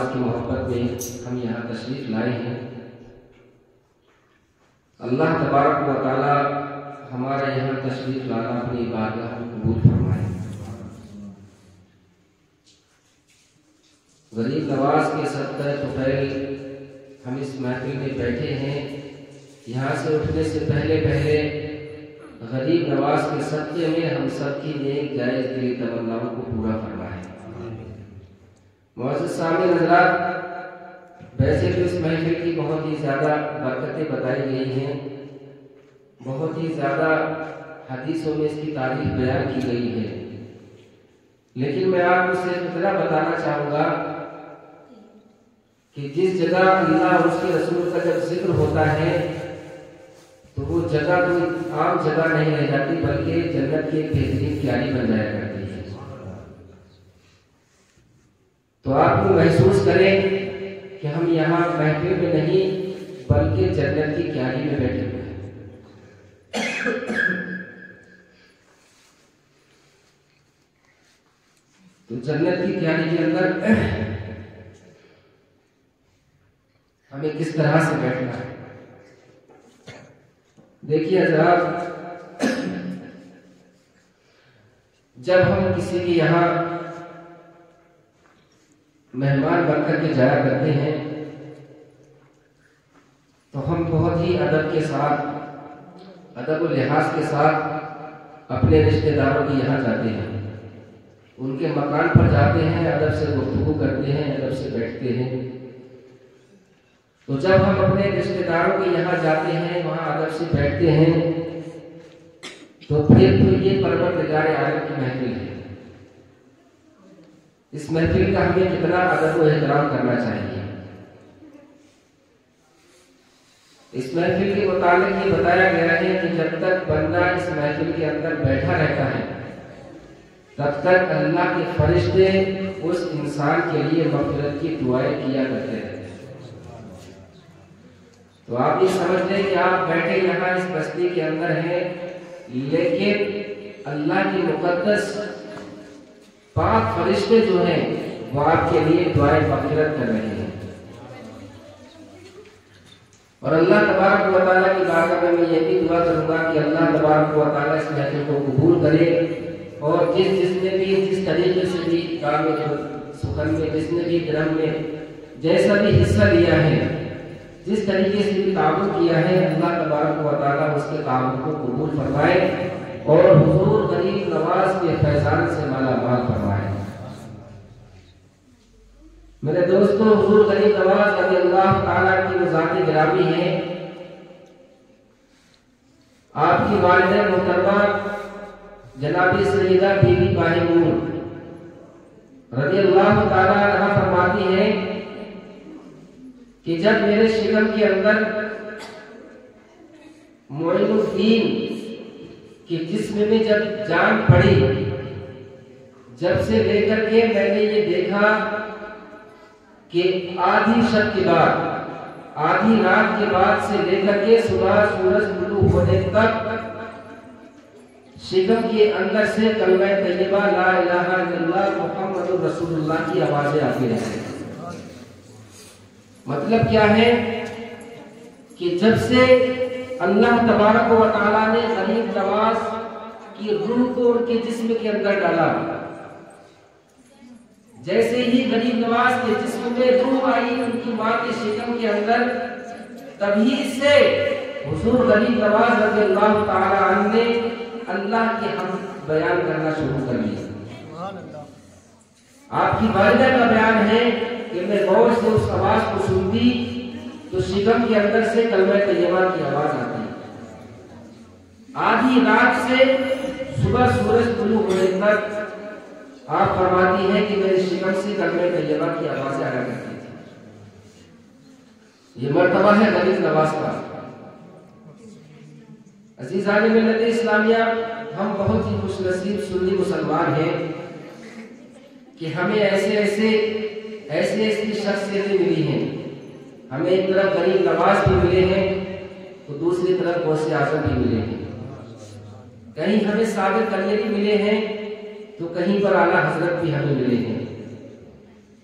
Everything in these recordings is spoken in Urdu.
کی محبت میں ہم یہاں تشریف لائے ہیں۔ اللہ تبارک و تعالی ہمارا یہاں تشریف لانا اپنی بارگاہ میں قبول فرمائے۔ غریب نواز کے صدقہ طفیل ہم اس محفل میں بیٹھے ہیں۔ یہاں سے اٹھنے سے پہلے غریب نواز کے صدقے میں ہم سب کی نیک جائز دلی تمناؤں کو پورا فرمائے۔ معزز سامعین حضرات، ویسے تو اس محفل کی بہت ہی زیادہ برکتیں بتائی گئی ہیں، بہت ہی زیادہ حدیثوں میں اس کی تعریف بیان کی گئی ہے، لیکن میں آپ کو صرف اتنا بتانا چاہوں گا کہ جس جگہ اللہ اور اس کے رسول کا جب ذکر ہوتا ہے تو وہ جگہ کوئی عام جگہ نہیں رہ جاتی، بلکہ جنت کی ایک بہترین کیاری بن جایا کرتی ہے۔ تو آپ کو محسوس کریں کہ ہم یہاں محفل میں نہیں بلکہ جنت کی کیاری میں بیٹھے ہوئے ہیں۔ تو جنت کی کیاری کے اندر ہمیں کس طرح سے بیٹھنا ہے؟ دیکھیے حضرات، جب ہم کسی کے یہاں مہمان بن کر کے جایا کرتے ہیں تو ہم بہت ہی ادب کے ساتھ، ادب و لحاظ کے ساتھ اپنے رشتہ داروں کے یہاں جاتے ہیں، ان کے مکان پر جاتے ہیں، ادب سے گفتگو کرتے ہیں، ادب سے بیٹھتے ہیں۔ تو جب ہم اپنے رشتہ داروں کے یہاں جاتے ہیں، وہاں ادب سے بیٹھتے ہیں، تو پھر تو یہ پروردگار عالم کی محفل ہے۔ اس محفل کا ہمیں کتنا ادب و احترام کرنا چاہیے۔ اس محفل کے متعلق یہ بتایا گیا ہے کہ جب تک بندہ اس محفل کے اندر بیٹھا رہتا ہے تب تک اللہ کے فرشتے اس انسان کے لیے مغفرت کی دعائیں کیا کرتے ہیں۔ تو آپ یہ سمجھ لیں کہ آپ بیٹھے یہاں اس بستی کے اندر ہیں، لیکن اللہ کی مقدس پاک فرشتے جو ہیں وہ آپ کے لیے دعائیں مغفرت کر رہے ہیں۔ اور اللہ تبارک و تعالیٰ کی بارگاہ میں یہ بھی دعا کروں گا کہ اللہ تبارک و تعالیٰ اس محفل کو قبول کرے، اور جس نے بھی جس طریقے سے بھی کام میں سخن میں، جس نے بھی درم میں جیسا بھی حصہ لیا ہے، جس طریقے سے بھی تعاون کیا ہے، اللہ تبارک و تعالیٰ اس کے تعاون کو قبول فرمائے اور حضور غریب نواز کے فیضان سے مالا مال فرمائے۔ میرے دوستو، حضور غریب نواز رضی اللہ تعالیٰ کی ذات گرامی ہے۔ آپ کی والدہ محترمہ جناب سیدہ بی بی باہمون رضی اللہ تعالیٰ عنہا فرماتی ہے کہ جب میرے شکم کے اندر معین الدین کے جسم میں جب جان پڑی، جب سے لے کر کے میں نے یہ دیکھا کہ آدھی شب کے بعد، آدھی رات کے بعد سے لے کر کے صبح سورج طلوع ہونے تک شکم کے اندر سے کلمہ طیبہ لا الہ الا اللہ محمد رسول اللہ کی آوازیں آتی رہتی ہیں۔ مطلب کیا ہے کہ جب سے اللہ تبارک و تعالیٰ نے غریب نواز کی روح کو ان کے جسم کے اندر ڈالا، جیسے ہی غریب نواز کے جسم میں روح آئی ان کی ماں کے شکم کے اندر، تبھی سے حضور غریب نواز رضی اللہ تعالیٰ عنہ نے اللہ کی حمد بیان کرنا شروع کر دیا۔ آپ کی والدہ کا بیان ہے کہ میں غور سے اس آواز کو سنتی تو شکم کے اندر سے کلمہ طیبہ کی آواز آتی، آدھی رات سے صبح سورج طلوع ہونے تک آپ فرماتی ہیں کہ میرے شکم سے کلمہ طیبہ کی آوازیں آیا کرتی تھی۔ یہ مرتبہ ہے غریب نواز کا۔ عزیزان ملت اسلامیہ، ہم بہت ہی خوش نصیب سنی مسلمان ہیں کہ ہمیں ایسی شخصیتیں ملی ہیں۔ ہمیں ایک طرف غریب نواز بھی ملے ہیں تو دوسری طرف غوث اعظم بھی ملے ہیں، کہیں ہمیں صابر کلیہ بھی ملے ہیں تو کہیں پر اعلیٰ حضرت بھی ہمیں ملے ہیں۔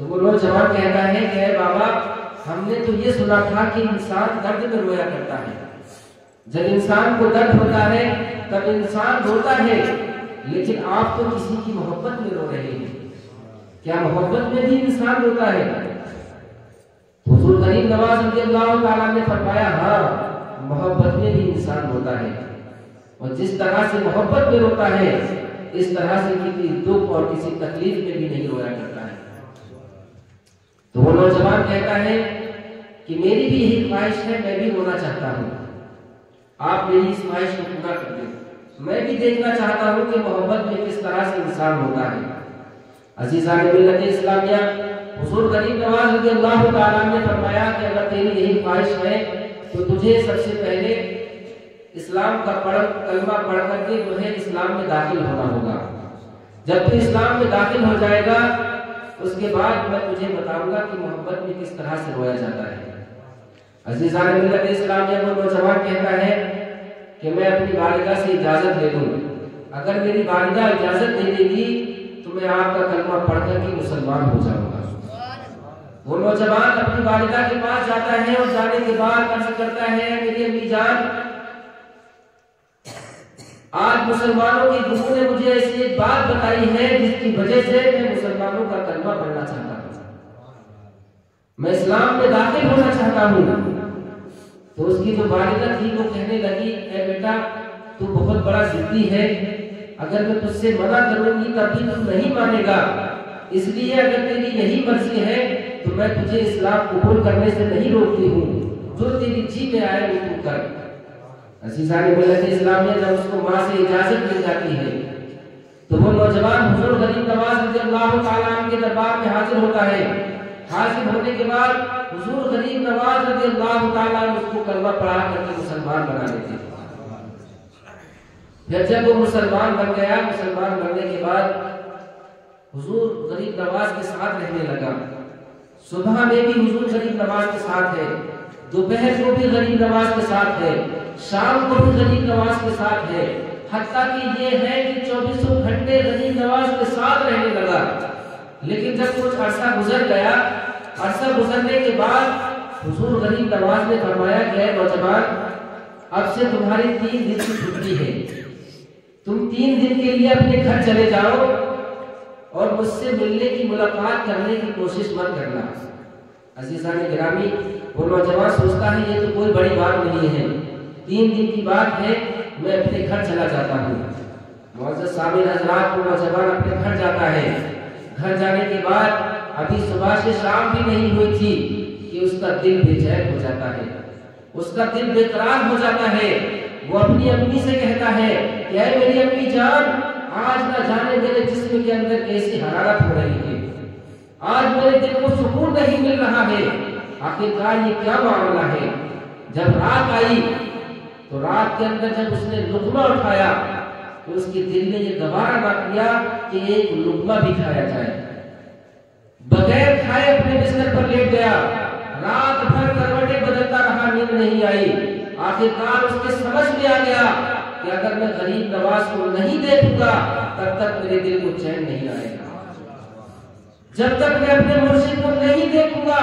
تو وہ نوجوان کہتا ہے کہ اے بابا ہم نے تو یہ سنا تھا کہ انسان درد میں رویا کرتا ہے، جب انسان کو درد ہوتا ہے تب انسان روتا ہے، لیکن آپ تو کسی کی محبت میں رو رہے ہیں، کیا محبت میں بھی انسان روتا ہے؟ حضور غریب نواز رضی اللہ تعالیٰ نے فرمایا ہاں محبت میں بھی انسان روتا ہے، اور جس طرح سے محبت میں روتا ہے اس طرح سے کسی دکھ اور کسی تکلیف میں بھی نہیں رویا کرتا ہے۔ تو وہ نوجوان کہتا ہے کہ میری بھی یہی خواہش ہے، میں بھی رونا چاہتا ہوں، آپ میری اس خواہش کو پورا کر دیں، میں بھی دیکھنا چاہتا ہوں کہ محبت میں کس طرح سے انسان ہوتا ہے۔ عزیزان ملت اسلامیہ، حضور غریب نواز رضی اللہ تعالیٰ نے فرمایا کہ اگر تیری یہی خواہش ہے تو تجھے سب سے پہلے اسلام کا کلمہ پڑھ کر کے جو ہے اسلام میں داخل ہونا ہوگا۔ جب تو اسلام میں داخل ہو جائے گا اس کے بعد میں تجھے بتاؤں گا کہ محبت میں کس طرح سے رویا جاتا ہے۔ عزیزان ملت اسلامیہ، وہ نوجوان کہتا ہے کہ میں اپنی والدہ سے اجازت لے لوں، اگر میری والدہ اجازت دے دے گی تو میں آپ کا کلمہ پڑھ کر کے مسلمان ہو جاؤں گا۔ وہ نوجوان اپنی والدہ کے پاس جاتا ہے اور جانے کے بعد عرض کرتا ہے میری امی جان، آج مسلمانوں کی گفتگو نے مجھے ایسی ایک بات بتائی ہے جس کی وجہ سے میں مسلمانوں کا کلمہ پڑھنا چاہتا ہوں، میں اسلام میں داخل ہونا چاہتا ہوں۔ تو اس کی جو والدہ تھی وہ کہنے لگی اے بیٹا تو بہت بڑا ضدی ہے، اگر میں تجھ سے منع کروں گی تب بھی تو نہیں مانے گا، اس لیے اگر تیری یہی مرضی ہے تو میں تجھے اسلام قبول کرنے سے نہیں روکتی ہوں، جو تیری جی میں آئے وہ تو کر۔ عزیزان ملت اسلامیہ، جب اس کو ماں سے اجازت مل جاتی ہے تو وہ نوجوان حضور غریب نواز رضی اللہ تعالیٰ عنہ کے دربار میں حاضر ہوتا ہے۔ حاضر ہونے کے بعد حضور غریب نواز رضی اللہ تعالیٰ عنہ اس کو کلمہ پڑھا کر کے مسلمان بنا دیتے ہیں۔ پھر جب وہ مسلمان بن گیا، مسلمان بننے کے بعد حضور غریب نواز کے ساتھ رہنے لگا، صبح میں بھی حضور غریب نواز کے ساتھ ہے، دوپہر کو بھی غریب نواز کے ساتھ ہے، شام کو بھی غریب نواز کے ساتھ ہے، حتیٰ کہ یہ ہے کہ 24 گھنٹے غریب نواز کے ساتھ رہنے لگا۔ لیکن جب کچھ عرصہ گزر گیا، عرصہ گزرنے کے بعد حضور غریب نواز نے فرمایا کہ اے نوجوان، اب سے تمہاری 3 دن کی چھٹی ہے، تم 3 دن کے لیے اپنے گھر چلے جاؤ اور مجھ سے ملنے کی ملاقات کرنے کی کوشش مت کرنا۔ عزیزان گرامی، وہ نوجوان سوچتا ہے یہ تو کوئی بڑی بات نہیں ہے، 3 دن کی بات ہے، میں اپنے گھر چلا جاتا ہوں۔ معزز سامعین حضرات، وہ نوجوان اپنے گھر جاتا ہے۔ گھر جانے کے بعد ابھی صبح سے شام بھی نہیں ہوئی تھی کہ اس کا دل بے چین ہو جاتا ہے، اس کا دل بے قرار ہو جاتا ہے۔ وہ اپنی امی سے کہتا ہے کہ اے میری امی جان، آج نہ جانے میرے جسم کے اندر کیسی حرارت ہو رہی ہے، آج میرے دل کو سکون نہیں مل رہا ہے، آخرکار یہ کیا معاملہ ہے؟ جب رات آئی تو رات کے اندر جب اس نے لقمہ اٹھایا تو اس کے دل نے یہ گوارا نہ کیا کہ ایک لقمہ بھی کھایا جائے، بغیر کھائے اپنے بستر پر لیٹ گیا، رات بھر کروٹیں بدلتا رہا، نیند نہیں آئی۔ آخرکار اس کے سمجھ میں آ گیا کہ اگر میں غریب نواز کو نہیں دیکھوں گا تب تک میرے دل کو چین نہیں آئے گا، جب تک میں اپنے مرشد کو نہیں دیکھوں گا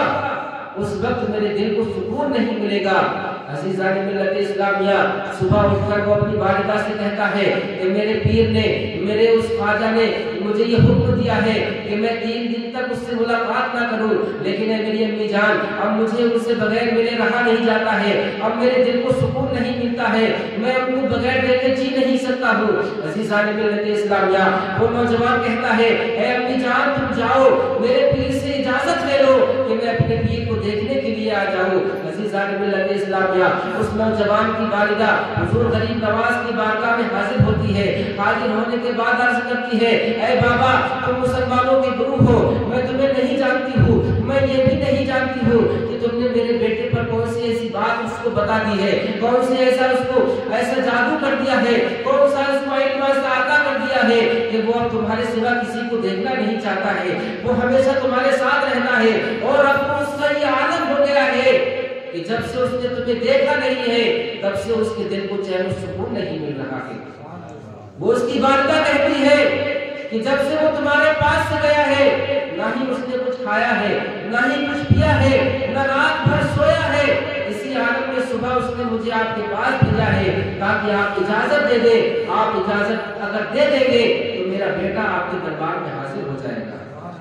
اس وقت میرے دل کو سکون نہیں ملے گا۔ عزیزان ملت اسلامیہ، صبح اٹھ کر وہ اپنی والدہ سے کہتا ہے کہ میرے پیر نے، میرے اس خواجہ نے مجھے یہ حکم دیا ہے کہ میں 3 دن تک اس سے ملاقات نہ کروں، لیکن اے میری امی جان، اب مجھے ان سے بغیر ملے رہا نہیں جاتا ہے، اب میرے دل کو سکون نہیں ملتا ہے، میں ان کو بغیر دیکھے جی نہیں سکتا ہوں۔ عزیزان ملت اسلامیہ، وہ نوجوان کہتا ہے اے امی جان تم جاؤ، میرے پیر سے اجازت لے لو کہ میں اپنے پیر کو دیکھنے کے لیے آ جاؤں۔ عزیزان ملت اسلامیہ، اس نوجوان کی والدہ حضور غریب نواز کی بارگاہ میں حاضر ہوتی ہے۔ حاضر ہونے کے بعد عرض کرتی ہے اے بابا، تم مسلمانوں کے گرو ہو، میں تمہیں نہیں جانتی ہوں، میں یہ بھی نہیں جانتی ہوں کہ تم نے میرے بیٹے پر کون سی ایسی بات اس کو بتا دی ہے، کون سے ایسا جادو کر دیا ہے، کون سا اس کو علم عطا کر دیا ہے کہ وہ اب تمہارے سوا کسی کو دیکھنا نہیں چاہتا ہے، وہ ہمیشہ تمہارے ساتھ رہتا ہے، اور اب تو اس کا یہ عادت ہو گیا ہے کہ جب سے اس نے تمہیں دیکھا نہیں ہے تب سے اس کے دل کو چین و سکون نہیں مل رہا ہے۔ وہ اس کی والدہ کہتی ہے کہ جب سے وہ تمہارے پاس سے گیا ہے نہ ہی اس نے کچھ کھایا ہے، نہ ہی کچھ پیا ہے، نہ رات بھر سویا ہے، اسی حالت میں صبح اس نے مجھے آپ کے پاس بھیجا ہے تاکہ آپ اجازت دے دیں۔ آپ اجازت اگر دے دیں گے تو میرا بیٹا آپ کے دربار میں حاضر ہو جائے گا۔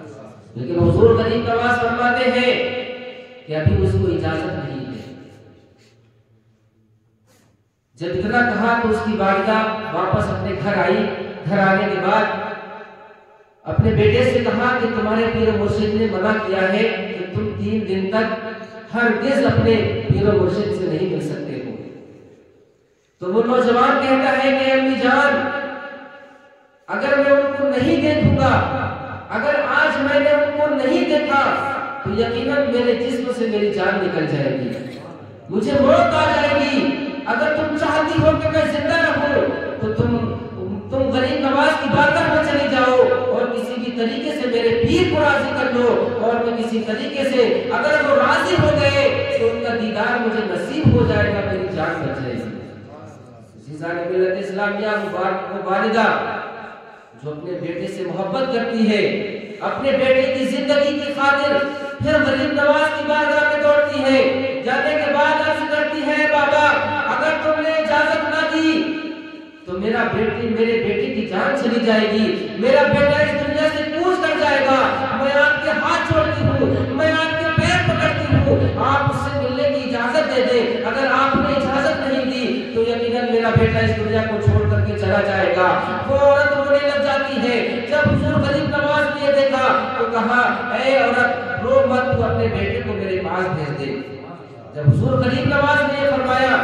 لیکن حضور غریب نواز فرماتے ہیں کہ ابھی اس کو اجازت نہیں ہے۔ جب اتنا کہا تو اس کی والدہ واپس اپنے گھر آئی۔ گھر آنے کے بعد اپنے بیٹے سے کہا کہ تمہارے پیر و مرشد نے منع کیا ہے کہ تم 3 دن تک ہرگز اپنے پیر و مرشد سے نہیں مل سکتے ہو۔ تو وہ نوجوان کہتا ہے کہ امی جان، اگر میں ان کو نہیں دیکھوں گا، اگر آج میں نے ان کو نہیں دیکھا تو یقیناً میرے جسم سے میری جان نکل جائے گی، مجھے موت آ جائے گی۔ اگر تم چاہتی ہو کہ میں زندہ رہوں تو تم غریب نواز کی بارگاہ میں چلی جاؤ اور کسی بھی طریقے سے میرے پیر کو راضی کر لو، اور میں کسی طریقے سے اگر وہ راضی ہو گئے تو ان کا دیدار مجھے نصیب ہو جائے گا، میری جان بچ جائے گی۔ عزیزان ملت اسلامیہ، والدہ جو اپنے بیٹے سے محبت کرتی ہے، اپنے بیٹے کی زندگی کی خاطر پھر غریب نواز کی بارگاہ میں دوڑتی ہے، جانے کے بعد عرض کرتی ہے بابا اگر تم نے اجازت نہ دی تو میرے بیٹے کی جان چلی جائے گی، میرا بیٹا اس دنیا سے کوچ کر جائے گا۔ میں آپ کے ہاتھ چھوڑتی ہوں، میں آپ کے پیر پکڑتی ہوں، آپ اس سے ملنے کی اجازت دے دیں۔ اگر آپ نے اجازت نہیں دی تو یقیناً میرا بیٹا اس دنیا کو چھوڑ کر کے چلا جائے گا۔ وہ عورت رونے لگ جاتی ہے۔ جب حضور غریب نواز نے دیکھا تو کہا اے عورت رو مت، تو اپنے بیٹے کو میرے پاس بھیج دے۔ جب حضور غریب نواز نے یہ فرمایا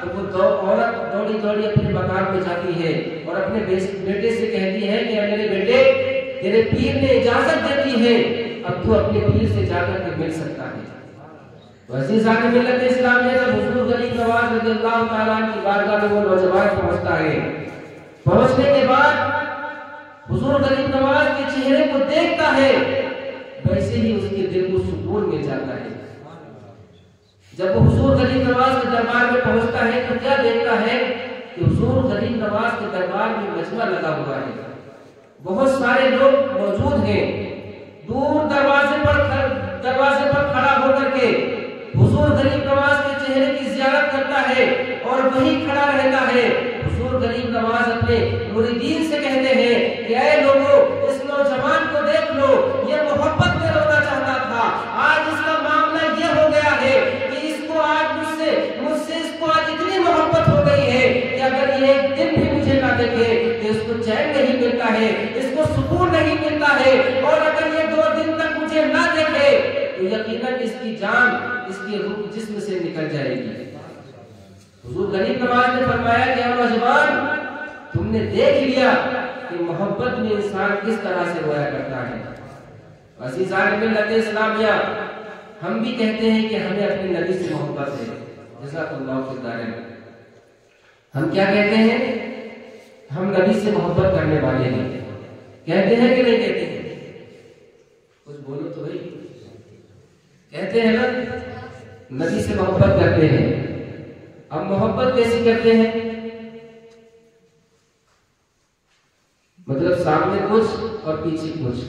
تو وہ عورت دوڑی دوڑی اپنے مکان میں جاتی ہے اور اپنے بیٹے سے کہتی ہے کہ میرے بیٹے، تیرے پیر نے اجازت دے دی ہے، اب تو اپنے پیر سے جا کر کے مل سکتا ہے۔ عزیزان ملت اسلامیہ، جب حضور غریب نواز رضی اللہ تعالیٰ عنہ کی بارگاہ میں وہ نوجوان پہنچتا ہے، پہنچنے کے بعد حضور غریب نواز کے چہرے کو دیکھتا ہے، ویسے ہی اس کے دل کو سکون مل جاتا ہے۔ جب وہ حضور غریب نواز کے دربار میں پہنچتا ہے تو کیا دیکھتا ہے کہ حضور غریب نواز کے دربار میں مجمع لگا ہوا ہے، بہت سارے لوگ موجود ہیں۔ دور دروازے پر کھڑا ہو کر کے حضور غریب نواز کے چہرے کی زیارت کرتا ہے اور وہیں کھڑا رہتا ہے۔ حضور غریب نواز اپنے مریدین سے کہتے ہیں کہ اے لوگوں، اس نوجوان کو دیکھ لو، یہ محبت میں رونا چاہتا تھا، آج اس کا معاملہ یہ ہو گیا ہے کہ اس کو آج مجھ سے اس کو آج اتنی محبت ہو گئی ہے کہ اگر یہ ایک دن بھی مجھے نہ دیکھے کہ اس کو چین نہیں ملتا ہے، اس کو سکون نہیں ملتا ہے، اور اگر یہ 2 دن تک مجھے نہ دیکھے تو یقیناً اس کی جان اس کے روح جسم سے نکل جائے گی۔ حضور غریب نواز نے فرمایا کہ اے نوجوان، تم نے دیکھ لیا کہ محبت میں انسان کس طرح سے رویا کرتا ہے۔ عزیزان ملت اسلامیہ، ہم بھی کہتے ہیں کہ ہمیں اپنے نبی سے محبت ہے، جزاک اللہ خیر۔ ہم کیا کہتے ہیں؟ ہم نبی سے محبت کرنے والے ہیں، کہتے ہیں کہ نہیں کہتے ہیں؟ کچھ بولو تو بھائی، کہتے ہیں نا نبی سے محبت کرتے ہیں۔ اب محبت کیسی کرتے ہیں؟ مطلب سامنے کچھ اور پیچھے کچھ۔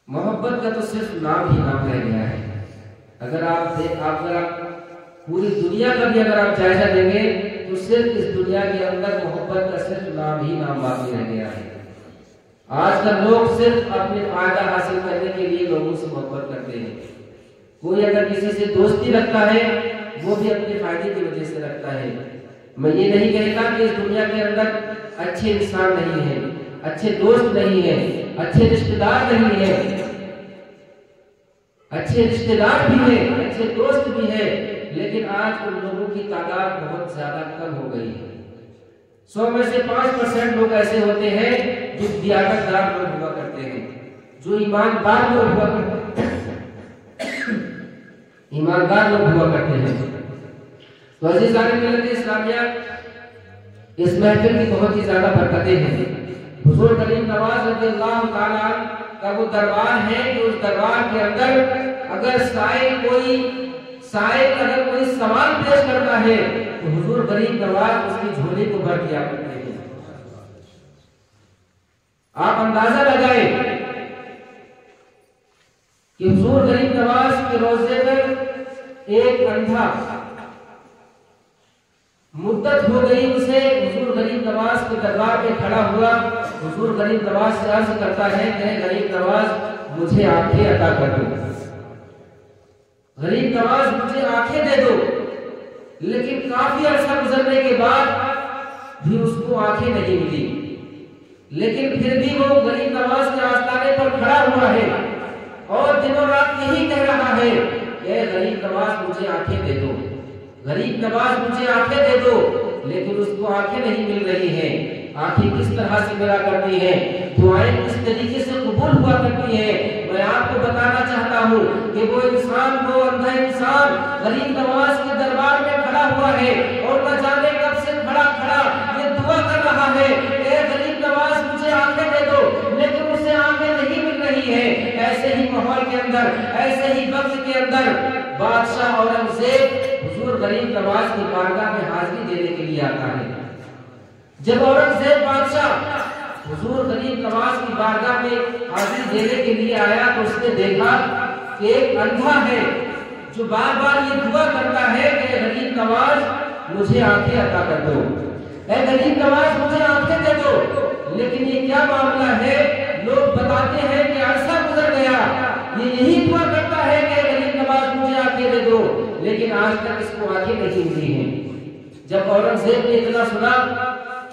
محبت کا تو صرف نام ہی نام رہ گیا ہے۔ اگر آپ پوری دنیا کا بھی اگر آپ جائزہ دیں گے تو صرف اس دنیا کے اندر محبت کا صرف نام ہی نام باقی رہ گیا ہے۔ آج کل لوگ صرف اپنے فائدہ حاصل کرنے کے لیے لوگوں سے محبت کرتے ہیں۔ کوئی اگر کسی سے دوستی رکھتا ہے وہ بھی اپنے فائدے کی وجہ سے رکھتا ہے۔ میں یہ نہیں کہتا کہ اس دنیا کے اندر اچھے انسان نہیں ہیں، اچھے دوست نہیں ہیں، اچھے رشتہ دار نہیں ہیں، اچھے رشتہ دار بھی ہیں، اچھے دوست بھی ہیں، لیکن آج ان لوگوں کی تعداد بہت زیادہ کم ہو گئی ہے۔ 100 میں سے 5% لوگ ایسے ہوتے ہیں جو دیانت دار لوگ ہوا کرتے ہیں، جو ایماندار لوگ ہوا کرتے ہیں، ایماندار لوگ ہوا کرتے ہیں۔ تو عزیزان ملت اسلامیہ، اس محفل کی بہت ہی زیادہ برکتیں ہیں۔ حضور غریب نواز رضی اللہ تعالیٰ کا وہ دربار ہے کہ اس دربار کے اندر اگر سائل اگر کوئی سوال پیش کرتا ہے تو حضور غریب نواز اس کی جھولی کو بھر دیا کرتے ہیں۔ آپ اندازہ لگائیں کہ حضور غریب نواز کے روضے پر ایک اندھا مدت ہو گئی اسے حضور غریب نواز کے دربار میں کھڑا ہوا، حضور غریب نواز سے عرض کرتا ہے کہ غریب نواز مجھے آنکھیں عطا کر دو، غریب نواز مجھے آنکھیں دے دو۔ لیکن کافی عرصہ گزرنے کے بعد بھی اس کو آنکھیں نہیں ملی، لیکن پھر بھی وہ غریب نواز کے آستانے پر کھڑا ہوا ہے اور دنوں رات یہی کہہ رہا ہے کہ غریب نواز مجھے آنکھیں دے دو، غریب نواز مجھے آنکھیں دے دو۔ لیکن اس کو آنکھیں نہیں مل رہی ہیں۔ آنکھیں کس طرح سے ملا کرتی ہیں، دعائیں کس طریقے سے قبول ہوا کرتی ہیں۔ میں آپ کو بتانا چاہتا ہوں کہ وہ انسان، وہ اندھا انسان غریب نواز کے دربار میں کھڑا ہوا ہے اور نہ جانے کب سے کھڑا یہ دعا کر رہا ہے کہ غریب نواز مجھے آنکھیں دے دو، لیکن اسے آنکھیں نہیں مل رہی ہیں۔ ایسے ہی ماحول کے اندر، ایسے ہی وقت کے اندر بادشاہ اورنگزیب حضور غریب نواز کی بارگاہ میں حاضری دینے کے لیے آتا ہے۔ جب اورنگزیب بادشاہ حضور غریب نواز کی بارگاہ میں حاضری دینے کے لیے آیا تو اس نے دیکھا کہ ایک اندھا ہے جو بار بار یہ دعا کرتا ہے کہ غریب نواز مجھے آنکھیں عطا کر دو، اے غریب نواز مجھے آنکھیں دے دو۔ لیکن یہ کیا معاملہ ہے؟ لوگ بتاتے ہیں کہ عرصہ گزر گیا، یہ یہی دعا کرتا ہے کہ غریب نواز مجھے آنکھیں دے دو، لیکن آج تک اس کو آنکھیں نہیں ملی ہیں۔ جب اورنگزیب نے اتنا سنا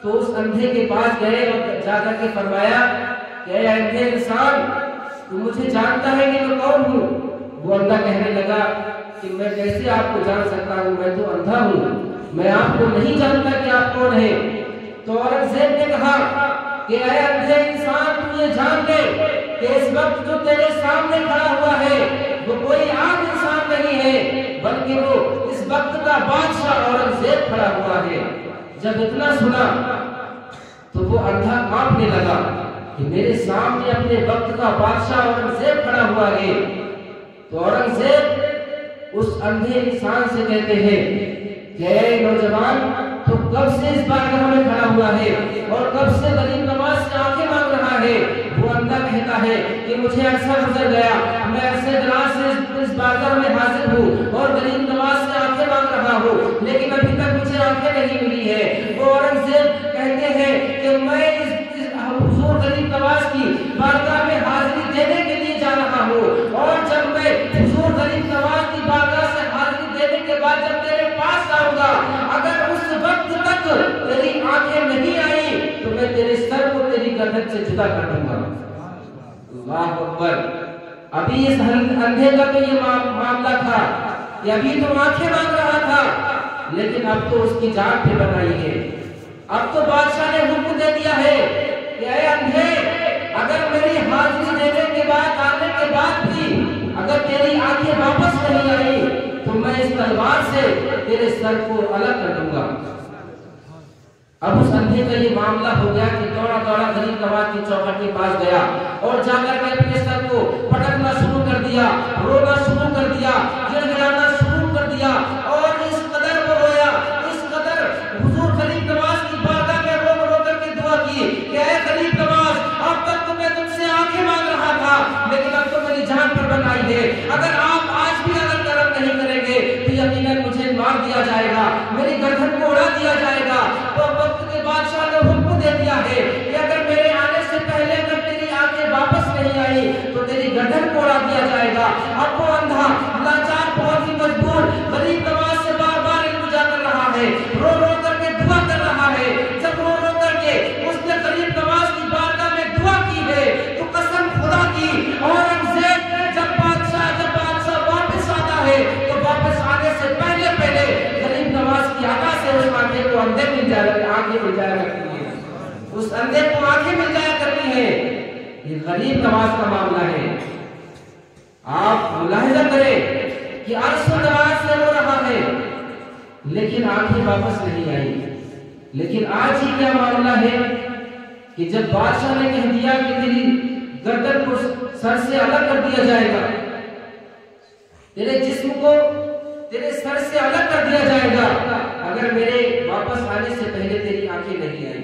تو اس اندھے کے پاس گئے اور جا کر کے فرمایا کہ اے اندھے انسان، تو مجھے جانتا ہے کہ میں کون ہوں؟ وہ اندھا کہنے لگا کہ میں کیسے آپ کو جان سکتا ہوں، میں تو اندھا ہوں، میں آپ کو نہیں جانتا کہ آپ کون ہیں۔ تو اورنگزیب نے کہا کہ اے اندھے انسان، تو یہ جان لے کہ اس وقت جو تیرے سامنے کھڑا ہوا ہے وہ کوئی عام انسان نہیں ہے، بلکہ وہ اس وقت کا بادشاہ اورنگزیب کھڑا ہوا ہے۔ جب اتنا سنا تو وہ اندھا کانپنے لگا کہ میرے سامنے اپنے وقت کا بادشاہ اورنگزیب کھڑا ہوا ہے۔ تو اورنگزیب اس اندھے انسان سے کہتے ہیں کہ اے نوجوان، تو کب سے اس بارگاہ میں کھڑا ہوا ہے اور کب سے غریب نواز سے آنکھیں مانگ رہا ہے؟ وہ اندھا کہتا ہے کہ مجھے عرصہ گزر گیا، میں عرصے دراز سے اس بارگاہ میں حاضر ہوں اور غریب نواز سے آنکھیں مانگ رہا ہوں، لیکن ابھی تک مجھے آنکھیں نہیں ملی ہے۔ وہ اورنگزیب کہتے ہیں کہ میں حضور غریب نواز کی بارگاہ میں حاضری دینے کے لیے جا رہا ہوں، اور جب میں حضور غریب نواز کی بارگاہ سے حاضری دینے کے بعد جب تیرے پاس آؤں گا، اگر اس وقت تک تیری آنکھیں نہیں آئی تو میں تیرے سر کو تیری گردن سے جدا کر دوں گا۔ اللہ اکبر۔ ابھی اس اندھے کا تو یہ معاملہ تھا کہ ابھی تو آنکھیں مانگ رہا تھا، لیکن اب تو اس کی جان پہ بنائی ہے۔ اب تو بادشاہ نے حکم دے دیا ہے کہ اے اندھے، اگر میری حاضری دینے کے بعد آنے کے بعد بھی اگر تیری آنکھیں واپس نہیں آئی تو میں اس تلوار سے تیرے سر کو الگ کر دوں گا۔ اب اس اندھے کا یہ معاملہ ہو گیا کہ دوڑا دوڑا غریب نواز کی چوکھٹ کے پاس گیا اور جا کر کے اپنے سر کو پٹکنا شروع کر دیا، رونا شروع کر دیا، گڑ گڑانا شروع کر دیا، اور اس قدر وہ رویا، اس قدر حضور غریب نواز کی بارگاہ میں رو رو کر کے دعا کی کہ اے غریب نواز، اب تک تو میں تم سے آنکھیں مانگ رہا تھا، لیکن اب تو میری جان پر بنائی ہے، اگر آپ آج بھی اگر کرم نہیں کریں گے تو یقیناً مجھے مار دیا جائے گا، میری گردن کو اڑا دیا جائے گا۔ تو وقت کے بادشاہ نے حکم دے دیا ہے کہ اگر میرے آنے سے پہلے اگر تیری آنکھیں واپس نہیں آئی تو تیری گردن کو اڑا دیا جائے گا۔ اب وہ اندھا لاچار بہت ہی مجبور غریب نواز سے بار بار التجا کر رہا ہے، رو رو کر کے دعا کر رہا ہے۔ جب رو رو کر کے اس نے غریب نواز کی بارگاہ میں دعا کی ہے تو قسم خدا کی اورنگزیب جب بادشاہ واپس آتا ہے تو واپس آنے سے پہلے غریب نواز کی عطا سے اس آنکھیں کو اندھے مل جایا کرتی ہے، اس اندھے کو آنکھیں مل جایا کرتی ہیں۔ یہ غریب نواز کا معاملہ ہے۔ آپ ملاحظہ کریں کہ عرص دراز سے رو رہا ہے لیکن آنکھیں واپس نہیں آئی۔ لیکن آج ہی کیا معاملہ ہے کہ جب بادشاہ نے کہہ دیا کہ تیری گردن کو سر سے الگ کر دیا جائے گا، تیرے جسم کو تیرے سر سے الگ کر دیا جائے گا، اگر میرے واپس آنے سے پہلے تیری آنکھیں نہیں آئی۔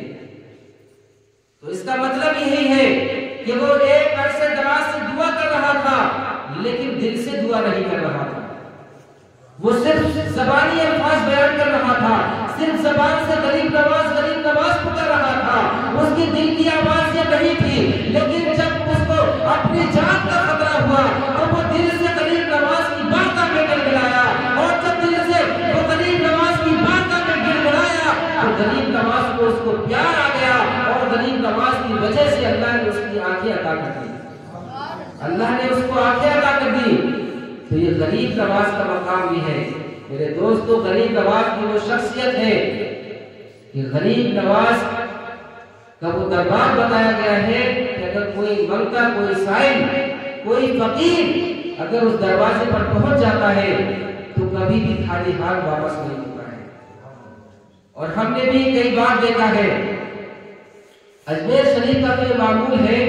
تو اس کا مطلب یہی ہے کہ وہ ایک عرصے دراز سے دعا کر رہا تھا لیکن دل سے دعا نہیں کر رہا تھا. وہ صرف زبانی الفاظ بیان کر رہا تھا, صرف زبان سے غریب نواز پکار رہا تھا. اس کی دل کی آواز یہ نہیں تھی, لیکن جب اس کو اپنی جان کا خطرہ ہوا تو وہ دل سے غریب نواز کی بارگاہ میں گڑگڑایا, اور جب دل سے وہ غریب نواز کی بارگاہ میں گڑگڑایا تو غریب نواز کو اس کو پیار آ گیا, اور غریب نواز کی وجہ سے اللہ نے اس کی آنکھیں عطا کر دی. اللہ نے اس کو آنکھیں عطا کر دی. تو یہ غریب نواز کا مقام بھی ہے میرے دوستو. غریب نواز کی وہ شخصیت ہے کہ غریب نواز کا وہ دربار بتایا گیا ہے کہ اگر کوئی منگتا, کوئی سائل, کوئی فقیر اگر اس دروازے پر پہنچ جاتا ہے تو کبھی بھی خالی ہاتھ واپس نہیں ہوتا ہے. اور ہم نے بھی کئی بار دیکھا ہے, اجمیر شریف کا تو معمول ہے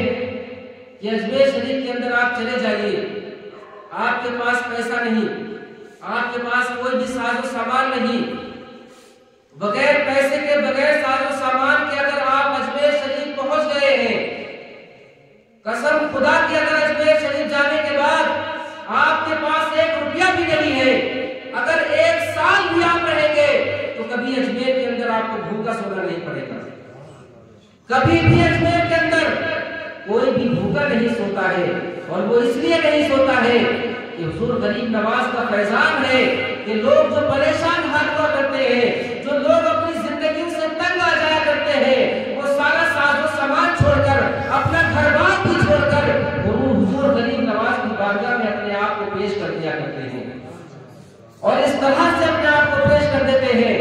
کہ اجمیر شریف کے اندر آپ چلے جائیے, آپ کے پاس پیسہ نہیں, آپ کے پاس کوئی بھی ساز و سامان نہیں, بغیر پیسے کے, بغیر ساز و سامان کے اگر آپ اجمیر شریف پہنچ گئے ہیں, قسم خدا کی اگر اجمیر شریف جانے کے بعد آپ کے پاس 1 روپیہ بھی نہیں ہے, اگر 1 سال بھی آپ رہیں گے تو کبھی اجمیر کے اندر آپ کو بھوکا سونا نہیں پڑے گا. کبھی بھی اجمیر کے اندر کوئی بھی بھوکا نہیں سوتا ہے, اور وہ اس لیے نہیں سوتا ہے کہ حضور غریب نواز کا فیضان ہے کہ لوگ جو پریشان حال ہوا کرتے ہیں, جو لوگ اپنی زندگیوں سے تنگ آ جایا کرتے ہیں, وہ سارا ساز و سامان چھوڑ کر, اپنا گھر بار بھی چھوڑ کر حضور غریب نواز کی بارگاہ میں اپنے آپ کو پیش کر دیا کرتے ہیں, اور اس طرح سے اپنے آپ کو پیش کر دیتے ہیں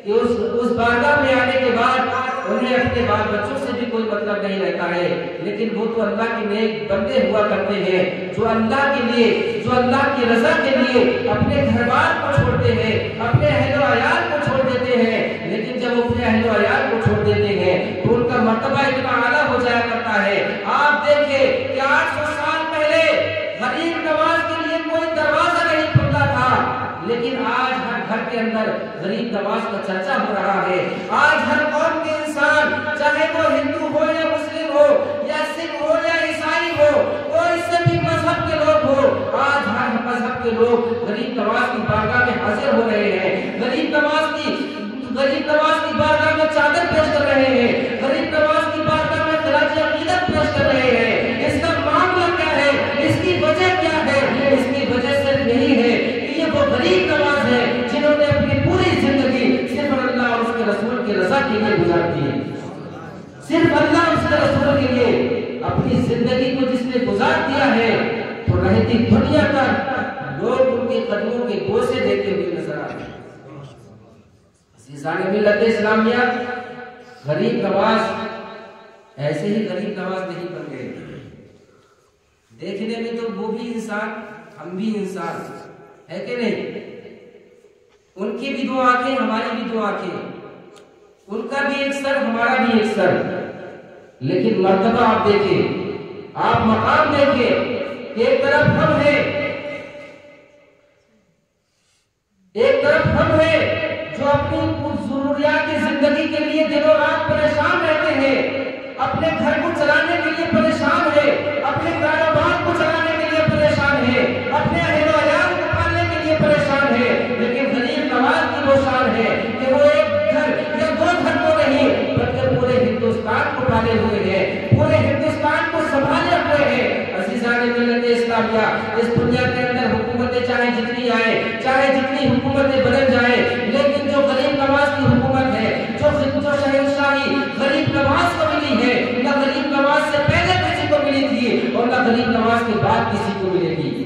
کہ اس بارگاہ میں آنے کے بعد انہیں اپنے بال بچوں سے بھی کوئی مطلب نہیں رہتا ہے, لیکن وہ تو اللہ کے نیک بندے ہوا کرتے ہیں جو اللہ کے لیے, جو اللہ کی رضا کے لیے اپنے گھر بار کو چھوڑتے ہیں, اپنے اہل و عیال کو چھوڑ دیتے ہیں. لیکن جب وہ اپنے اہل و عیال کو چھوڑ دیتے ہیں تو ان کا مرتبہ اتنا اعلیٰ ہو جایا کرتا ہے. آپ دیکھیں کہ 800 سال پہلے غریب نواز کے لیے کوئی دروازہ نہیں کھلتا تھا, لیکن آج ہر گھر کے اندر غریب نواز کا چرچا ہو رہا ہے. آج ہر قوم کے انسان, چاہے وہ ہندو ہو یا مسلم ہو یا سکھ ہو یا عیسائی ہو, کوئی سے بھی مذہب کے لوگ ہو, آج ہر مذہب کے لوگ غریب نواز کی بارگاہ میں حاضر ہو رہے ہیں. غریب نواز کی بارگاہ میں چادر پیش کر رہے ہیں, غریب نواز کی بارگاہ میں خراج عقیدت پیش کر رہے ہیں. اس کا معاملہ کیا ہے, اس کی وجہ کیا ہے؟ اس کی وجہ صرف یہی ہے کہ یہ وہ غریب نواز ہے جنہوں نے اپنی پوری زندگی صرف اللہ اور اس کے رسول کی رضا کے لیے گزار دی ہے. صرف اللہ اور اس کے رسول کے لیے اپنی زندگی کو جس نے گزار دیا ہے تو رہتی دنیا تک لوگ ان کے قدموں کے بوسے دیتے ہوئے نظر آتے ہیں. عزیزان ملت اسلامیہ, غریب نواز ایسے ہی غریب نواز نہیں بن گئے. دیکھنے میں تو وہ بھی انسان, ہم بھی انسان ہے کہ نہیں. ان کی بھی 2 آنکھیں, ہماری بھی 2 آنکھیں, ان کا بھی ایک سر, ہمارا بھی ایک سر, لیکن مرتبہ آپ دیکھیں, آپ مقام دیکھیں کہ ایک طرف ہم ہیں, ایک طرف ہم ہیں جو اپنی ضروریات زندگی کے لیے دن و رات پریشان رہتے ہیں, اپنے گھر کو چلانے کے لیے پریشان ہے, اپنے کاروبار کو چلانے کے لیے پریشان ہے, اپنے اہل و عیال کو پالنے کے لیے پریشان ہے. لیکن غریب نواز کی وہ شان ہے کہ وہ ایک گھر یا 2 گھر کو نہیں بلکہ پورے ہندوستان کو پالے ہوئے ہیں, پورے ہندوستان کو سنبھالے ہوئے ہیں. عزیزان ملت اسلامیہ, اس دنیا کے اندر حکومتیں چاہے جتنی آئے, چاہے جتنی حکومتیں بدل جائیں, لیکن جو غریب نواز کی حکومت ہے, جو شہنشاہی غریب نواز کو ملی ہے, نہ غریب نواز سے پہلے کسی کو ملی تھی اور نہ غریب نواز کے بعد کسی کو ملے گی.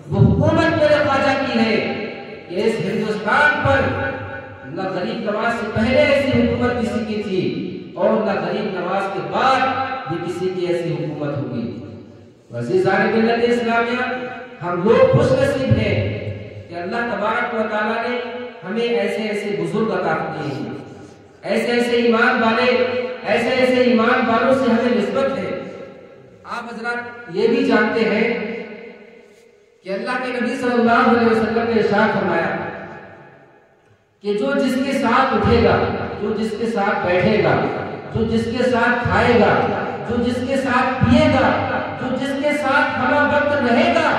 وہ حکومت میرے خواجہ کی ہے کہ اس ہندوستان پر نہ غریب نواز سے پہلے ایسی حکومت کسی کی تھی اور نہ غریب نواز کے بعد بھی کسی کی ایسی حکومت ہوگی. عزیزان ملت اسلامیہ, ہم لوگ خوش نصیب ہیں کہ اللہ تبارک و تعالیٰ نے ہمیں ایسے ایسے بزرگ عطا کیے ہیں, ایسے ایسے ایمان والے, ایسے ایسے ایمان والوں سے ہمیں نسبت ہے. آپ حضرات یہ بھی جانتے ہیں کہ اللہ کے نبی صلی اللہ علیہ وسلم نے ارشاد فرمایا کہ جو جس کے ساتھ اٹھے گا, جو جس کے ساتھ بیٹھے گا, جو جس کے ساتھ کھائے گا، جو جس کے ساتھ پیے گا، جو جس کے ساتھ ہمہ وقت رہے گا،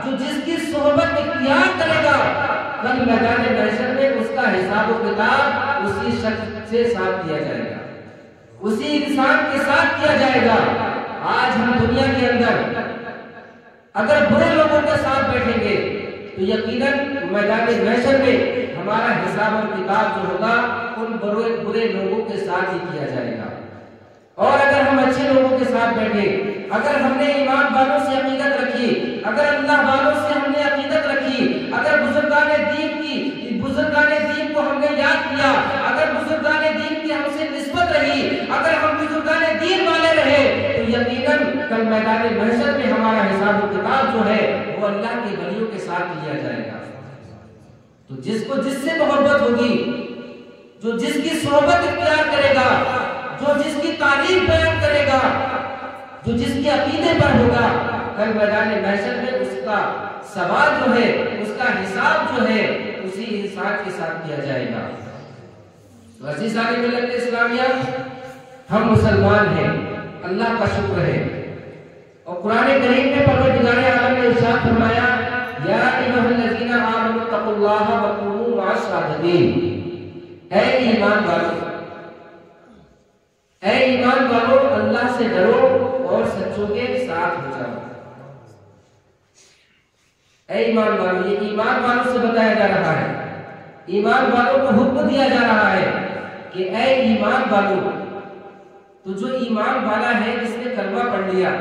جو جس کی صحبت اختیار کرے گا، کل میدان محشر میں اس کا حساب و کتاب اسی شخص سے ساتھ کیا جائے گا، اسی انسان کے ساتھ کیا جائے گا۔ آج ہم دنیا کے اندر اگر برے لوگوں کے ساتھ بیٹھیں گے تو یقیناً میدان محشر میں ہمارا حساب اور کتاب جو ہوگا ان برے لوگوں کے ساتھ ہی کیا جائے گا۔ اور اگر ہم اچھے لوگوں کے ساتھ بیٹھے، اگر ہم نے ایمان والوں سے عقیدت رکھی، اگر اللہ والوں سے ہم نے عقیدت رکھی، اگر بزرگان دین کو ہم نے یاد کیا، اگر بزرگان دین کی ہم سے نسبت رہی، اگر ہم بزرگان دین والے رہے تو یقیناً کل میدان محشر میں ہمارا حساب و کتاب جو ہے وہ اللہ کے ولیوں کے ساتھ لیا جائے گا۔ تو جس کو جس سے محبت ہوگی، جو جس کی صحبت اختیار کرے گا، جو جس کی تعریف بیان کرے گا، جو جس کے عقیدے پر ہوگا، کل میدان محشر میں اس کا سوال جو ہے، اس کا حساب جو ہے اسی انسان کے ساتھ کیا جائے گا۔ تو عزیزان ملت اسلامیہ، ہم مسلمان ہیں، اللہ کا شکر ہے۔ اور قرآن کریم میں پروردگار عالم نے ارشاد فرمایا، یا ایھا الذین آمنوا اتقوا اللہ وکونوا مع الصادقین، اے ایمان والو اللہ سے ڈرو اور سچوں کے ساتھ ہو جاؤ۔ اے ایمان والو، یہ ایمان والوں سے بتایا جا رہا ہے، ایمان والوں کو حکم دیا جا رہا ہے کہ اے ایمان والو، تو جو ایمان والا ہے، جس نے کلمہ پڑھ لیا،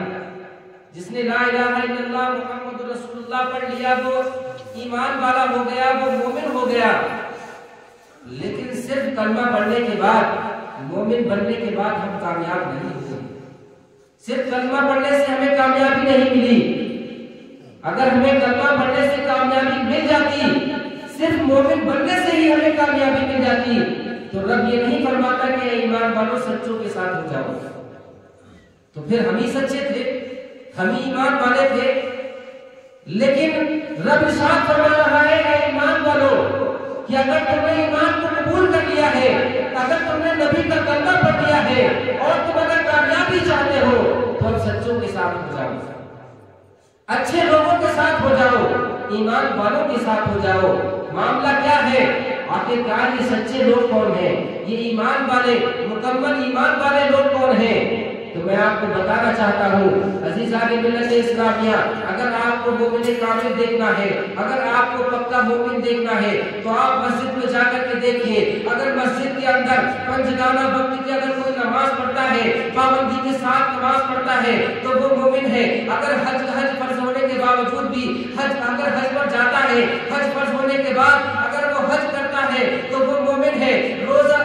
جس نے لا الہ الا اللہ محمد رسول اللہ پڑھ لیا، وہ ایمان والا ہو گیا، وہ مومن ہو گیا۔ لیکن صرف کلمہ پڑھنے کے بعد، مومن بننے کے بعد ہم کامیاب نہیں ہوئے۔ صرف کلمہ پڑھنے سے ہمیں کامیابی نہیں ملی۔ اگر ہمیں کلمہ پڑھنے سے کامیابی مل جاتی، صرف مومن بننے سے ہی ہمیں کامیابی مل جاتی، تو رب یہ نہیں فرماتا کہ ایمان والوں سچوں کے ساتھ ہو جاؤ۔ تو پھر ہم ہی سچے تھے، ہم ہی ایمان والے تھے، لیکن رب ارشاد فرما رہا ہے اے ایمان والو کہ اگر تم نے ایمان کو قبول کر لیا ہے، اگر تم نے نبی کا کلمہ پڑھ لیا ہے اور تم اگر کامیابی چاہتے ہو تو اب سچوں کے ساتھ ہو جاؤ، اچھے لوگوں کے ساتھ ہو جاؤ، ایمان والوں کے ساتھ ہو جاؤ۔ معاملہ کیا ہے؟ آخر کار یہ سچے لوگ کون ہیں؟ یہ ایمان والے، مکمل ایمان والے لوگ کون ہیں؟ تو میں آپ کو بتانا چاہتا ہوں عزیزان ملت اسلامیہ، اگر آپ کو مومن کامل دیکھنا ہے، اگر آپ کو پکا مومن دیکھنا ہے تو آپ مسجد میں جا کر کے دیکھیے۔ اگر مسجد کے اندر پنجگانہ وقت کی اگر کوئی نماز پڑھتا ہے، پابندی کے ساتھ نماز پڑھتا ہے تو وہ مومن ہے۔ اگر حج فرض ہونے کے باوجود بھی اگر حج پر جاتا ہے، حج فرض ہونے کے بعد اگر وہ حج کرتا ہے تو وہ مومن ہے۔ روزہ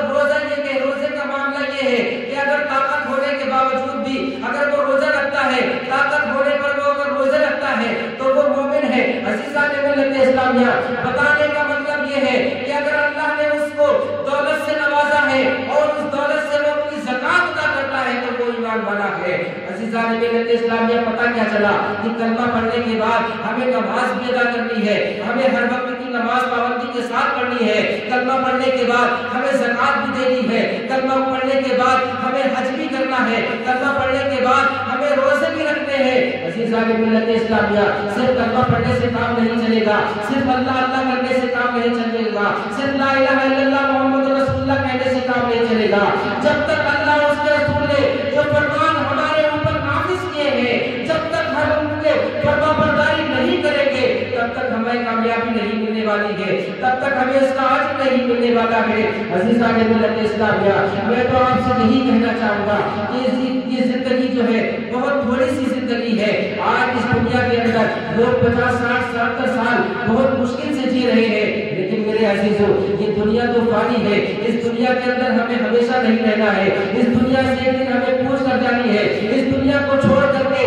یہ کہ روزے کا معاملہ یہ ہے کہ اگر طاقت ہونے کے باوجود بھی اگر وہ روزہ رکھتا ہے، طاقت ہونے پر وہ اگر روزہ رکھتا ہے تو وہ مومن ہے۔ عزیزان ملت اسلامیہ، بتانے کا مطلب یہ ہے کہ اگر اللہ نے اس کو دولت سے نوازا ہے اور اس دولت سے وہ اپنی زکات ادا کرتا ہے تو وہ ایمان والا ہے۔ عزیزان ملت اسلامیہ، پتہ کیا چلا کہ کلمہ پڑھنے کے بعد ہمیں نماز بھی ادا کرنی ہے، ہمیں ہر وقت کی نماز پابندی کے ساتھ پڑھنی ہے۔ کلمہ پڑھنے کے بعد ہمیں زکات بھی دینی ہے، کلمہ پڑھنے کے بعد ہمیں حج بھی کرنا ہے، کلمہ پڑھنے کے بعد ہمیں روزے بھی رکھنے ہیں۔ عزیزان ملت اسلامیہ، صرف کلمہ پڑھنے سے کام نہیں چلے گا، صرف اللہ اللہ کرنے سے کام نہیں چلے گا، صرف لا الہ الا اللہ محمد رسول اللہ کہنے سے کام نہیں چلے گا۔ جب تک اللہ اور اس کے رسول نے جو فرمان ہمارے اوپر نافذ کیے ہیں، جب تک ہم ان کے فرما برداری نہیں کریں گے، تب تک ہمیں کامیابی نہیں ملنے والی ہے، تب تک ہمیں اس کا اجر نہیں ملنے والا ہے۔ عزیزان ملت اسلامیہ، میں تو آپ سے یہی کہنا چاہوں گا کہ یہ زندگی جو ہے بہت تھوڑی سی زندگی ہے۔ آج اس دنیا کے اندر لوگ 50 60 70 سال بہت مشکل سے جی رہے ہیں، لیکن میرے عزیزوں، یہ دنیا تو فانی ہے، اس دنیا کے اندر ہمیں ہمیشہ نہیں رہنا ہے، اس دنیا سے ایک دن ہمیں پوچھ کر جانی ہے، اس دنیا کو چھوڑ کر کے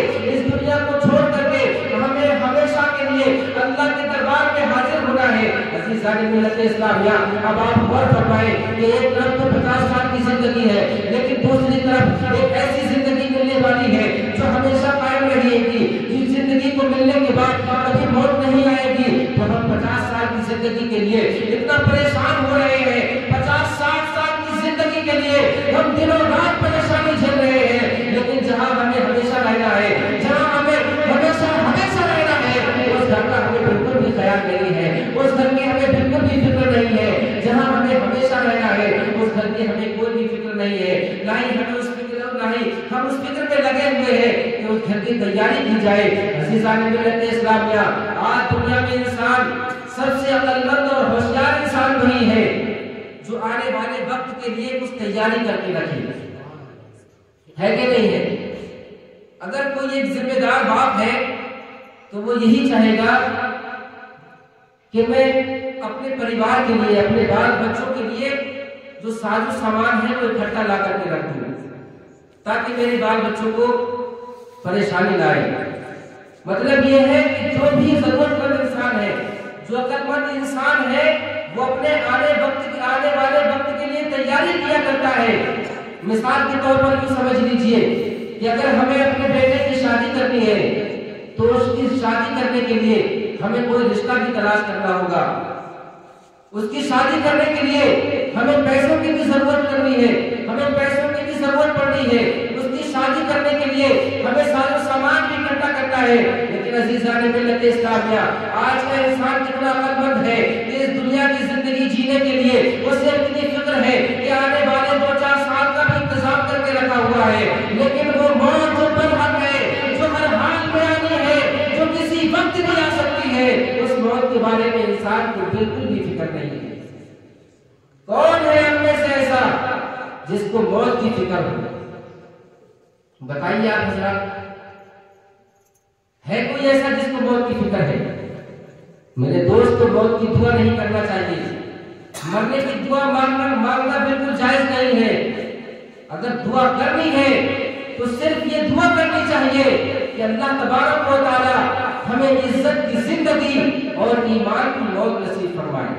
ہمیں ہمیشہ کے لیے اللہ کے دربار میں حاضر ہونا ہے۔ عزیزان ملت اسلامیہ، اب آپ غور فرمائیں کہ ایک طرف تو 50 سال کی زندگی ہے، لیکن دوسری طرف ایک ایسی زندگی ملنے والی ہے جو ہمیشہ قائم رہے گی، جس زندگی کو ملنے کے بعد کبھی موت نہیں آئے گی۔ تو ہم 50 سال کی زندگی کے لیے اتنا پریشان ہو رہے ہیں، 50 60 سال کی زندگی کے لیے ہم دن اور رات کی ہمیں کوئی بھی فکر نہیں ہے، نہ ہی ہمیں اس فکر نہ ہی ہم اس فکر میں لگے ہوئے ہیں کہ اس گھر کی تیاری کی جائے۔ عزیزان ملت اسلامیہ، آج دنیا میں انسان سب سے عقل مند اور ہوشیار انسان وہی ہے جو آنے والے وقت کے لیے کچھ تیاری کر کے رکھے، ہے کہ نہیں ہے؟ اگر کوئی ایک ذمہ دار باپ ہے تو وہ یہی چاہے گا کہ میں اپنے پریوار کے لیے، اپنے بال بچوں کے لیے جو ساز و سامان ہے وہ اکٹھا لا کر کے رکھ دوں تاکہ میرے بال بچوں کو پریشانی نہ آئے۔ مطلب یہ ہے کہ جو بھی ضرورت مند انسان ہے، جو عقل مند انسان ہے، وہ اپنے آنے والے وقت کے لیے تیاری کیا کرتا ہے۔ مثال کے طور پر یوں سمجھ لیجئے کہ اگر ہمیں اپنے بیٹے کی شادی کرنی ہے تو اس کی شادی کرنے کے لیے ہمیں کوئی رشتہ بھی تلاش کرنا ہوگا، اس کی شادی کرنے کے لیے ہمیں پیسوں کی بھی ضرورت کرنی ہے، ہمیں پیسوں کی بھی ضرورت پڑنی ہے، اس کی شادی کرنے کے لیے ہمیں ساز و سامان بھی اکٹھا کرنا ہے۔ لیکن عزیزان ملت اسلامیہ، آج کا انسان کتنا عقل مند ہے کہ اس دنیا کی زندگی جینے کے لیے اسے اتنی فکر ہے کہ آنے والے 2-4 سال کا بھی انتظام کر کے رکھا ہوا ہے، لیکن وہ موت جو برحق ہے، جو ہر حال میں آنی ہے، جو کسی وقت بھی آ سکتی ہے، اس موت کے بارے میں انسان کو بالکل بھی فکر نہیں ہے۔ کون ہے ہم میں سے ایسا جس کو موت کی فکر ہو؟ بتائیے آپ حضرات، ہے کوئی ایسا جس کو موت کی فکر ہے؟ میرے دوست، موت کی دعا نہیں کرنا چاہیے، مرنے کی دعا مانگنا بالکل جائز نہیں ہے۔ اگر دعا کرنی ہے تو صرف یہ دعا کرنی چاہیے کہ اللہ تبارک و تعالی ہمیں عزت کی زندگی اور ایمان کی موت نصیب فرمائے،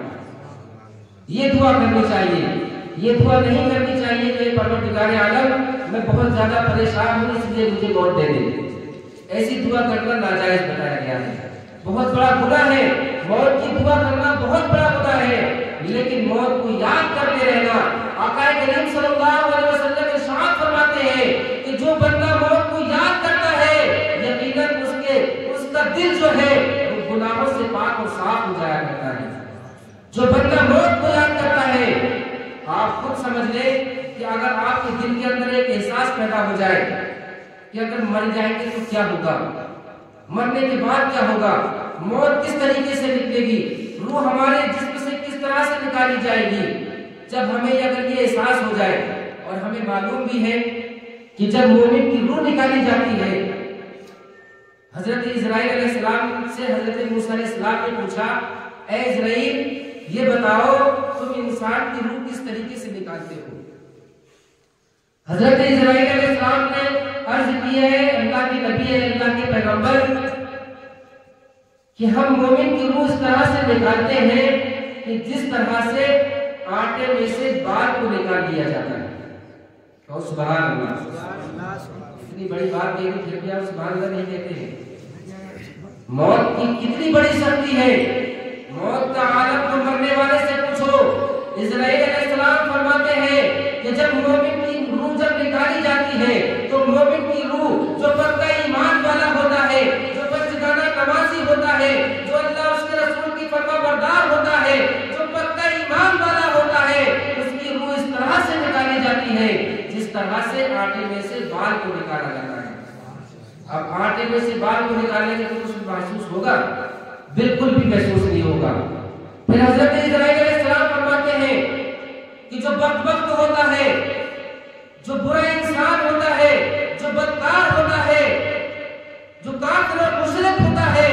یہ دعا کرنی چاہیے۔ یہ دعا نہیں کرنی چاہیے کہ پروردگار عالم میں بہت زیادہ پریشان ہوں اس لیے مجھے موت دے دے، ایسی دعا کرنا ناجائز بتایا گیا ہے، بہت بڑا گناہ ہے، موت کی دعا کرنا بہت بڑا گناہ ہے۔ لیکن موت کو یاد کرتے رہنا، آقا کریم صلی اللہ علیہ وسلم ارشاد فرماتے ہیں کہ جو بندہ موت کو یاد کرتا ہے یقیناً اس کا دل جو ہے وہ گناہوں سے پاک اور صاف ہو جایا کرتا ہے۔ جو بندہ موت کو یاد کرتا ہے، آپ خود سمجھ لیں کہ اگر آپ کے دل کے اندر ایک احساس پیدا ہو جائے کہ اگر مر جائیں گے تو کیا ہوگا، مرنے کے بعد کیا ہوگا، موت کس طریقے سے نکلے گی، روح ہمارے جسم سے کس طرح سے نکالی جائے گی، جب ہمیں اگر یہ احساس ہو جائے، اور ہمیں معلوم بھی ہے کہ جب مومن کی روح نکالی جاتی ہے، حضرت اسرائیل علیہ السلام سے حضرت موسیٰ علیہ السلام نے پوچھا، اے اسرائیل یہ بتاؤ تم انسان کی روح کس طریقے سے نکالتے ہو؟ حضرت اسرائیل علیہ السلام نے عرض کی ہے، اللہ کے نبی ہے، اللہ کے پیغمبر، کہ ہم مومن کی روح اس طرح سے نکالتے ہیں کہ جس طرح سے آٹے میں سے بال کو نکال دیا جاتا ہے۔ اور سبحان اللہ، اتنی بڑی بات کہی پھر بھی آپ سبحان اللہ نہیں کہتے ہیں۔ موت کی کتنی بڑی سختی ہے، موت کا عالم کو مرنے والے سے پوچھو۔ اسرائیل علیہ السلام فرماتے ہیں کہ جب مومن کی روح جب نکالی جاتی ہے تو مومن کی روح جو پکا ایمان والا ہوتا ہے، جو پنجگانہ نمازی ہوتا ہے، جو اللہ اس کے رسول کی فرما بردار ہوتا ہے، جو پکا ایمان والا ہوتا ہے، اس کی روح اس طرح سے نکالی جاتی ہے جس طرح سے آٹے میں سے بال کو نکالا جاتا ہے۔ اب آٹے میں سے بال کو نکالنے کے تو کچھ محسوس ہوگا؟ بالکل بھی محسوس نہیں ہوگا۔ پھر حضرت اسرائیل علیہ السلام فرماتے ہیں کہ جو بدبخت ہوتا ہے، جو برا انسان ہوتا ہے، جو بدکار ہوتا ہے، جو کافر اور مشرک ہوتا ہے،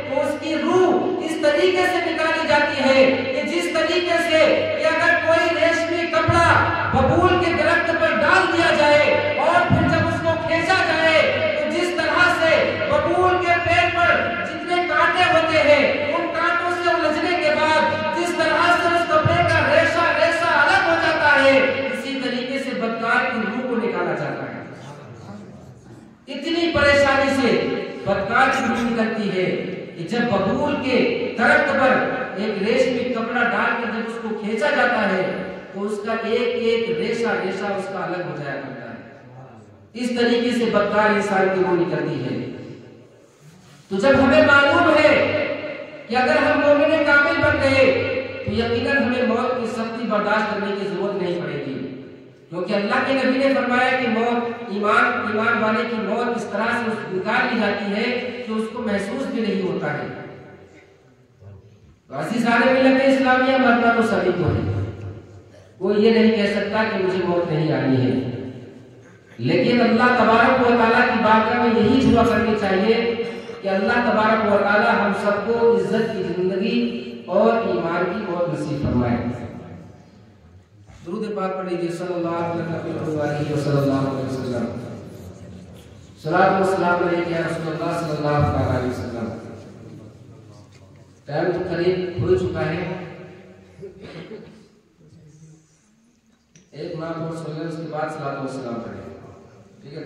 تو اس کی روح اس طریقے سے نکالی جاتی ہے کہ جس طریقے سے کہ اگر کوئی ریشمی کپڑا ببول کے درخت پر ڈال دیا جائے اور پھر جب اس کو کھینچا جائے تو جس طرح سے ببول کے پیڑ پر جتنے کانٹے ہوتے ہیں ان کانٹوں سے الجھنے کے بعد جس طرح سے اس کپڑے کا ریشہ الگ ہو جاتا ہے، اسی طریقے سے بدکار کی روح کو نکالا جاتا ہے۔ اتنی پریشانی سے بدکار کی روح نکلتی ہے کہ جب ببول کے درخت پر ایک ریشمی کپڑا ڈال کر جب اس کو کھینچا جاتا ہے تو اس کا ایک ایک ریشہ اس کا الگ ہو جایا کرتا ہے۔ اس طریقے سے بدکار انسان کی روح نکلتی ہے۔ تو جب ہمیں معلوم ہے کہ اگر ہم مومن کامل بن گئے تو یقیناً ہمیں موت کی سختی برداشت کرنے کی ضرورت نہیں پڑے گی۔ کیونکہ اللہ کے نبی نے فرمایا کہ موت ایمان والے کی موت اس طرح سے نکال لی جاتی ہے کہ اس کو محسوس بھی نہیں ہوتا ہے۔ عزیزان ملت اسلامیہ، مرنا تو سبھی کو ہے، کوئی یہ نہیں کہہ سکتا کہ مجھے موت نہیں آنی ہے، لیکن اللہ تبارک و تعالیٰ کی بارگاہ میں یہی دعا کرنی چاہیے کہ اللہ تبارک و تعالیٰ ہم سب کو عزت کی زندگی اور ایمان کی موت نصیب فرمائے۔ درود پاک پڑھ لیجیے صلی اللہ علیہ وسلم۔ صلاۃ و سلام علیک یا رسول اللہ صلی اللہ علیہ وسلم۔ ٹائم تو قریب ہو چکا ہے، ایک نام اور صلی اللہ، اس کے بعد صلاۃ و سلام پڑھیں، ٹھیک ہے؟